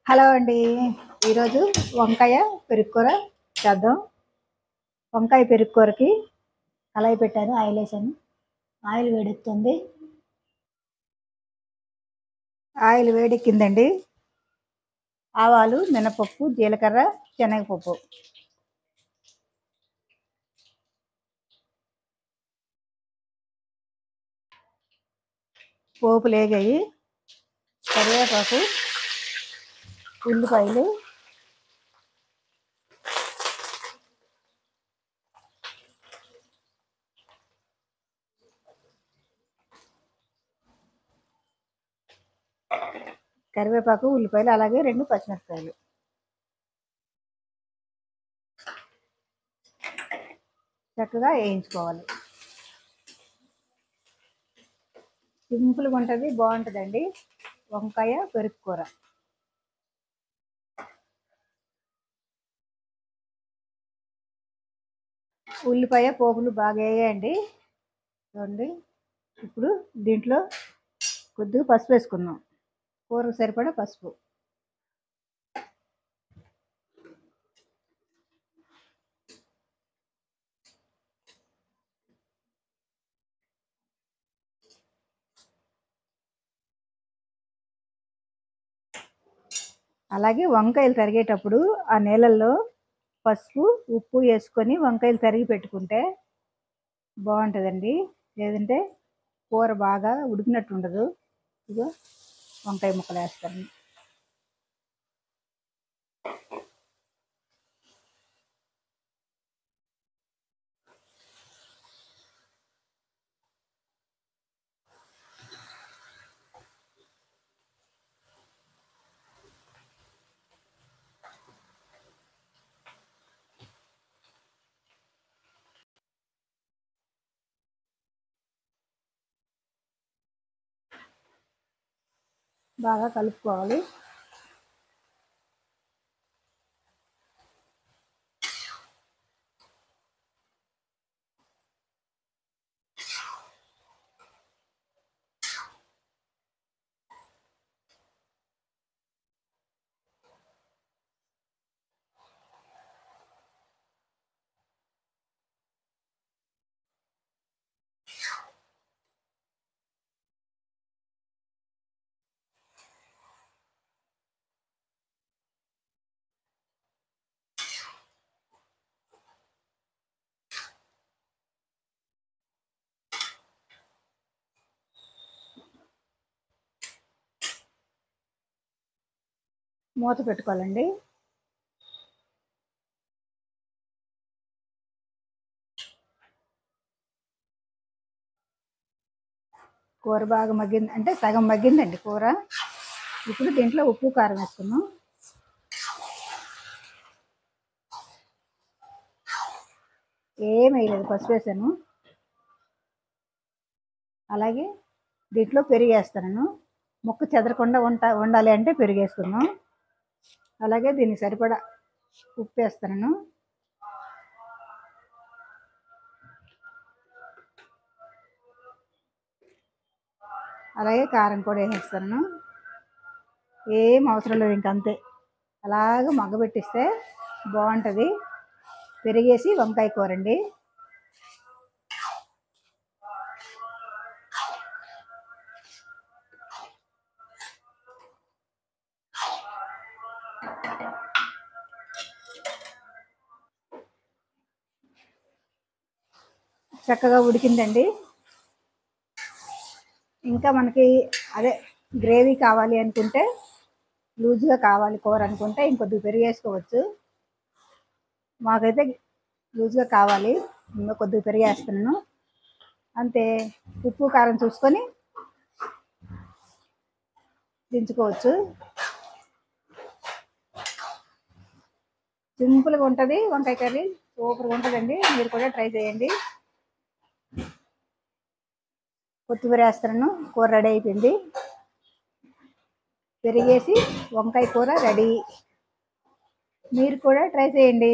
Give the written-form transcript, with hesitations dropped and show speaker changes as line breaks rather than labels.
Hello అండి. ఈరోజు వంకాయ పెరుగు కూర చేద్దాం. వంకాయ పెరుగు కూరకి కళాయి పెట్టాను, ఆయిల్ వేసాను. ఆయిల్ వేడెక్కుతుంది. ఆయిల్ వేడెక్కిందండి. ఆవాలు, మినపప్పు, జీలకర్ర, శనగపప్పు. పోపులు వేగాయి. కరివేపాకు, ఉల్లిపాయలు, ఉల్లిపాయలు, అలాగే 2 పచ్చిమిరపకాయలు. చక్కగా వేయించుకోవాలి. సింపుల్గా ఉంటుంది, బాగుంటుందండి వంకాయ పెరుగు కూర. ఉల్లిపాయ పోపులు బాగా వేయండి. చూడండి. ఇప్పుడు దీంట్లో కొద్దిగా పసుపు వేసుకుందాం. కూరకు సరిపడా పసుపు. అలాగే వంకాయలు తరిగేటప్పుడు ఆ నీళ్ళల్లో పసుపు, ఉప్పు వేసుకొని వంకాయలు తరిగి పెట్టుకుంటే బాగుంటుందండి. లేదంటే కూర బాగా ఉడికినట్టు ఉండదు. ఇదిగో వంకాయ ముక్కలు వేస్తాను. బాగా కలుపుకోవాలి. మూత పెట్టుకోవాలండి. కూర బాగా మగ్గింది, అంటే సగం మగ్గిందండి కూర. ఇప్పుడు దీంట్లో ఉప్పు, కారం వేసుకున్నాం. ఏం వేయలేదు, పసుపు వేసాను. అలాగే దీంట్లో పెరుగు వేస్తాను. ముక్క చెదరకుండా ఉండాలి అంటే పెరుగు వేసుకున్నాం. అలాగే దీనికి సరిపడా ఉప్పు వేస్తాను. అలాగే కారం కూడా వేసేస్తాను. ఏం అవసరం లేదు, ఇంకంతే. అలాగే మగ్గబెట్టిస్తే బాగుంటుంది పెరిగేసి వంకాయ కూర అండి. చక్కగా ఉడికిందండి. ఇంకా మనకి అదే గ్రేవీ కావాలి అనుకుంటే, లూజ్గా కావాలి కూర అనుకుంటే ఇంకొద్దిగా పెరుగు వేసుకోవచ్చు. మాకైతే లూజ్గా కావాలి, ఇంకా కొద్దిగా పెరుగు వేస్తున్నాను అంతే. ఉప్పు, కారం చూసుకొని దించుకోవచ్చు. సింపుల్గా ఉంటుంది వంకాయ కర్రీ, సూపర్గా ఉంటుందండి. మీరు కూడా ట్రై చేయండి. కొత్తిమీర వేస్తున్నాను. కూర రెడీ అయిపోయింది. పెరిగేసి వంకాయ కూర రెడీ. మీరు కూడా ట్రై చేయండి.